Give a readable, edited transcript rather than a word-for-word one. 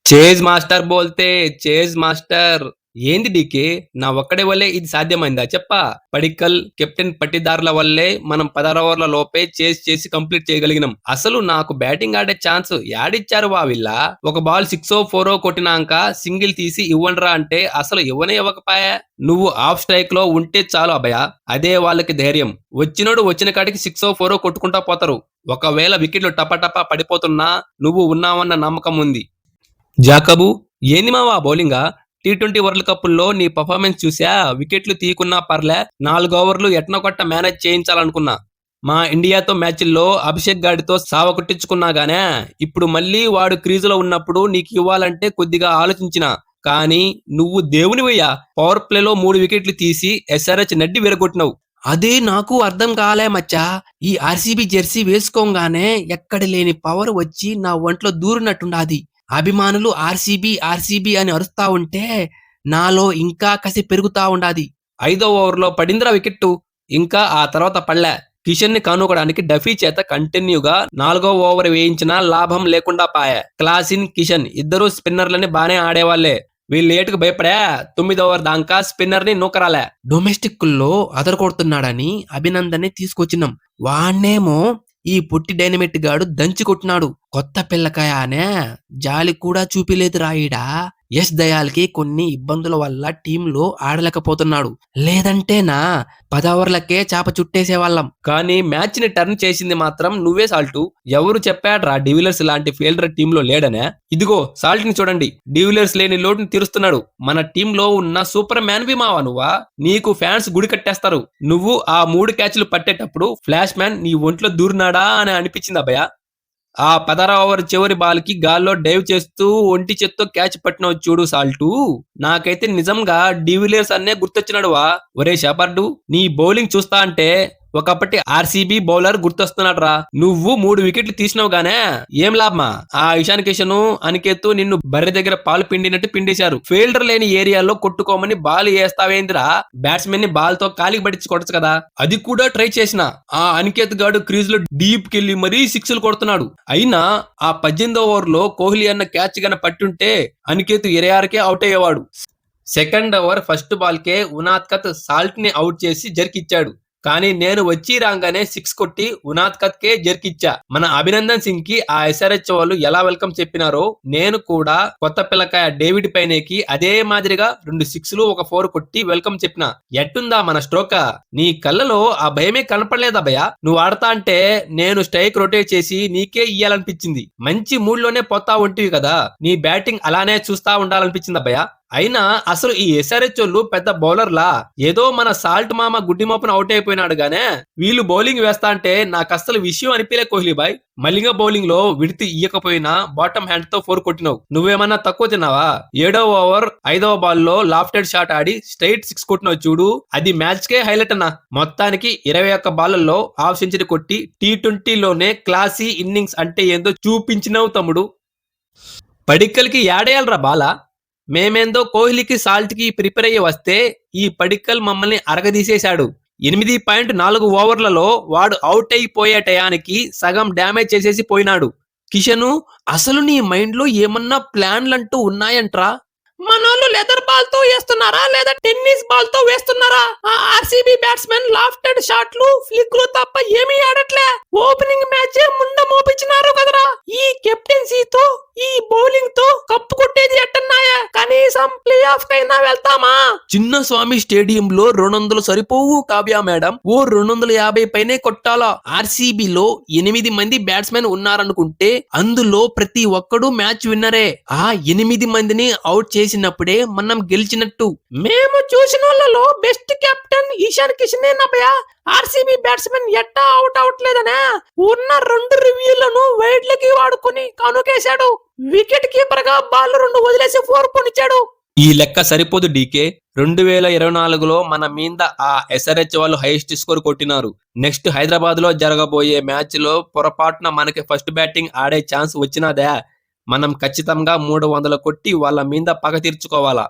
Chase master బోల్తే chase master. ఏంది DK నా ఒక్కడి వల్లే ఇది సాధ్యమైందా చెప్పా. పడిక్కల్ కెప్టెన్ పట్టిదారుల వల్లే మనం 16 ఓవర్ల లోపే చేజ్ చేసి కంప్లీట్ చేయగలిగినాం. అసలు నాకు బ్యాటింగ్ ఆడే ఛాన్స్ యాడిచ్చారు వీళ్ళ. ఒక బాల్ 6 4 కొట్టినాక సింగిల్ తీసి ఇవ్వండ్రా అంటే అసలు ఇవ్వనే ఇవ్వకపాయా. నువ్వు ఆఫ్ స్ట్రైక్ లో ఉంటే చాలు అభయ, అదే వాళ్ళకి ధైర్యం. వచ్చినోడు వచ్చిన కాడికి 6 4 కొట్టుకుంటా పోతారు. ఒకవేళ వికెట్లు టపటపా పడిపోతున్నా నువ్వు ఉన్నావన్న నమ్మకం ఉంది. జాకబు ఏంది మావా బౌలింగా. టీ20 వరల్డ్ కప్పుల్లో నీ పర్ఫార్మెన్స్ చూసా. వికెట్లు తీయకున్నా పర్లే, 4 ఓవర్లు ఎట్నో కొట్ట మేనేజ్ చేయించాలనుకున్నా. మా ఇండియాతో మ్యాచ్ల్లో అభిషేక్ గాడితో సావ కొట్టించుకున్నాగానే, ఇప్పుడు మళ్ళీ వాడు క్రీజులో ఉన్నప్పుడు నీకు ఇవ్వాలంటే కొద్దిగా ఆలోచించిన. కానీ నువ్వు దేవునివయ్యా. పవర్ ప్లేలో 3 వికెట్లు తీసి ఎస్ఆర్హెచ్ నడ్డి విరగొట్టినావు. అదే నాకు అర్థం కాలే మచ్చా. ఈ ఆర్సీబీ జెర్సీ వేసుకోగానే ఎక్కడ లేని పవర్ వచ్చి నా ఒంట్లో దూరినట్టుండాది. అభిమానులు ఆర్సీబీ ఆర్సీబీ అని అరుస్తా ఉంటే నాలో ఇంకా కసి పెరుగుతా ఉండాది. 5వ ఓవర్లో పడిందిరా వికెట్టు. ఇంకా ఆ తర్వాత పడలే. కిషన్ ని కానుకోవడానికి డఫీ చేత కంటిన్యూగా 4వ ఓవర్ వేయించినా లాభం లేకుండా పాయే. క్లాసిన్ కిషన్ ఇద్దరు స్పిన్నర్లని బానే ఆడేవాళ్లే. వీళ్ళు ఏటుకు భయపడా 9వ ఓవర్ దాకా స్పిన్నర్ ని నూకరాలే. డొమెస్టిక్ లో అదరకొడుతున్నాడని అభినందన్ని తీసుకొచ్చినాం. వాణ్ణేమో ఈ పుట్టి డైనమిట్ గాడు దంచి కొట్టినాడు. కొత్త పిల్లకాయ అనే జాలి కూడా చూపిలేదు రాయిడా. ఎస్ దయాల్కి కొన్ని ఇబ్బందుల వల్ల టీంలో ఆడలేకపోతున్నాడు. లేదంటేనా 10 ఓవర్లకే చాప చుట్టేసేవాళ్ళం. కానీ మ్యాచ్ ని టర్న్ చేసింది మాత్రం నువ్వే సాల్టు. ఎవరు చెప్పాడ్రా డివిలియర్స్ లాంటి ఫీల్డర్ టీంలో లేడనే. ఇదిగో సాల్ట్ ని చూడండి, డివిలియర్స్ లేని లోటుని తీరుస్తున్నాడు. మన టీంలో ఉన్న సూపర్ మ్యాన్ వి మావా నువ్వా. నీకు ఫ్యాన్స్ గుడి కట్టేస్తారు. నువ్వు ఆ 3 క్యాచ్లు పట్టేటప్పుడు ఫ్లాష్ మ్యాన్ నీ ఒంట్లో దూరినాడా అని అనిపించింది అభయ. ఆ 16వ ఓవర్ చివరి బాల్ కి గాల్లో డైవ్ చేస్తూ ఒంటి చేత్తో క్యాచ్ పట్టినవు చూడు సాల్టు. నాకైతే నిజంగా డివిలియర్స్ అన్నే గుర్తొచ్చినాడువా. ఒరే షాపర్డు, నీ బౌలింగ్ చూస్తా అంటే ఒకప్పటి ఆర్సీబీ బౌలర్ గుర్తొస్తున్నాడు రా. నువ్వు 3 వికెట్లు తీసినావు గానే ఏం లాభమా. ఆ ఇషాన్ కిషన్ అనికేత్ నిన్ను బర్రె దగ్గర పాలు పిండినట్టు పిండేశారు. ఫీల్డర్ లేని ఏరియాలో కొట్టుకోమని బాల్ వేస్తావేందిరా. బ్యాట్స్మెన్ ని బాల్ తో కాలికి పట్టించి కొట్టచ్చు కదా. అది కూడా ట్రై చేసిన. ఆ అనికేత్ గాడు క్రీజ్ లో డీప్ కెళ్లి మరీ 6లు కొడుతున్నాడు. అయినా ఆ 18వ ఓవర్ లో కోహ్లీ అన్న క్యాచ్ గన పట్టుంటే అనికేత్ 26కే అవుట్ అయ్యేవాడు. సెకండ్ ఓవర్ ఫస్ట్ బాల్ కే ఉనాద్కత్ సాల్ట్ ని అవుట్ చేసి జర్కిచ్చాడు. కానీ నేను వచ్చి రాగానే 6 కొట్టి ఉనాద్కత్ కే జర్కిచ్చా. మన అభినందన్ సింగ్ కి ఆ ఎస్ఆర్హెచ్ వాళ్ళు ఎలా వెల్కమ్ చెప్పినారో నేను కూడా కొత్త పిల్లకాయ డేవిడ్ పైనేకి అదే మాదిరిగా 2 6లు 1 4 కొట్టి వెల్కమ్ చెప్పిన. ఎట్టుందా మన స్ట్రోక. నీ కళ్ళలో ఆ భయమే కనపడలేదా భయ. నువ్వు ఆడతా అంటే నేను స్ట్రైక్ రొటేట్ చేసి నీకే ఇయ్యాలనిపించింది. మంచి మూడ్ లోనే పోతా ఉంటివి కదా. నీ బ్యాటింగ్ అలానే చూస్తా ఉండాలనిపించింది భయ. అయినా అసలు ఈ ఎస్ఆర్హెచ్ వాళ్ళు పెద్ద బౌలర్లా. ఏదో మన సాల్ట్ మామ గుడ్డి మోపన అవుట్ అయిపోయినాడు గానే వీళ్ళు బౌలింగ్ వేస్తా అంటే నాకు అసలు విషయం అనిపించలే కోహ్లీ బాయ్. మలింగ బౌలింగ్ లో విడితి ఇయ్యకపోయినా బాటమ్ హ్యాండ్ తో 4 కొట్టినావు. నువ్వేమన్నా తక్కువ తిన్నావా. 7వ ఓవర్ 5వ బాల్ లో లాఫ్టెడ్ షాట్ ఆడి స్ట్రైట్ 6 కొట్టినావు చూడు. అది మ్యాచ్ కే హైలైట్ అన్నా. మొత్తానికి 21 బాళ్లలో హాఫ్ సెంచరీ కొట్టి టీ20లోనే క్లాసీ ఇన్నింగ్స్ అంటే ఏందో చూపించినావు తమ్ముడు. పడిక్కల్ కి యాడేయాలరా బాలా. మేమేందో కోహ్లీకి సాల్ట్ కి ప్రిపేర్ అయ్యి వస్తే ఈ పడిక్కల్ మమ్మల్ని అరగదీసేశాడు. 8.4 ఓవర్లలో వాడు అవుట్ అయిపోయే టయానికి సగం డ్యామేజ్ చేసేసి పోయినాడు. కిషను, అసలు నీ మైండ్ లో ఏమన్నా ప్లాన్లంటూ ఉన్నాయంట్రా. మనోళ్ళు లెదర్ బాల్ తో వేస్తున్నారా లేదా టెన్నిస్ బాల్ తో వేస్తున్నారా. ఆ ఆర్సీబీ బ్యాట్స్మెన్ లాఫ్టెడ్ షాట్లు ఫ్లిక్లు తప్ప ఏమీ ఆడట్లే. ఓపెనింగ్ మ్యాచ్ ముండ మోపించినారు కదరా. ఈ కెప్టెన్సీతో ఈ బౌలింగ్ తో కప్పు కొట్టేది ఎట్టన్నాయా. కనీసం ప్లే ఆఫ్ కైనా వెళ్తామా. చిన్న స్వామి స్టేడియంలో 200 సరిపోవు కావ్య మేడం. ఓ 250 పైనే కొట్టాలా. ఆర్సీబీలో 8 మంది బ్యాట్స్మెన్ ఉన్నారనుకుంటే అందులో ప్రతి ఒక్కడు మ్యాచ్ విన్నరే. ఆ 8 మందిని అవుట్ చేసినప్పుడే మనం గెలిచినట్టు. మేము చూసిన వాళ్ళలో బెస్ట్ కెప్టెన్ ఇషాన్ కిషన్ ఏనభయ. ఆర్సీబీ బ్యాట్స్మెన్ ఎట్టా అవుట్ అవట్లేదనే ఉన్న 2 రివ్యూలను వైడ్లకి వాడుకొని కనుకేశాడు. వికెట్ కీపర్ గా బాల్ 2 వదిలేసి 4 కొనిచ్చాడు. ఈ లెక్క సరిపోదు డీకే. 2024లో మన మీద ఆ ఎస్ఆర్హెచ్ వాళ్ళు హైయెస్ట్ స్కోర్ కొట్టినారు. నెక్స్ట్ హైదరాబాద్ లో జరగబోయే మ్యాచ్ లో పొరపాటున మనకి ఫస్ట్ బ్యాటింగ్ ఆడే ఛాన్స్ వచ్చినాదా మనం ఖచ్చితంగా 300 కొట్టి వాళ్ళ మీద పగ తీర్చుకోవాలా.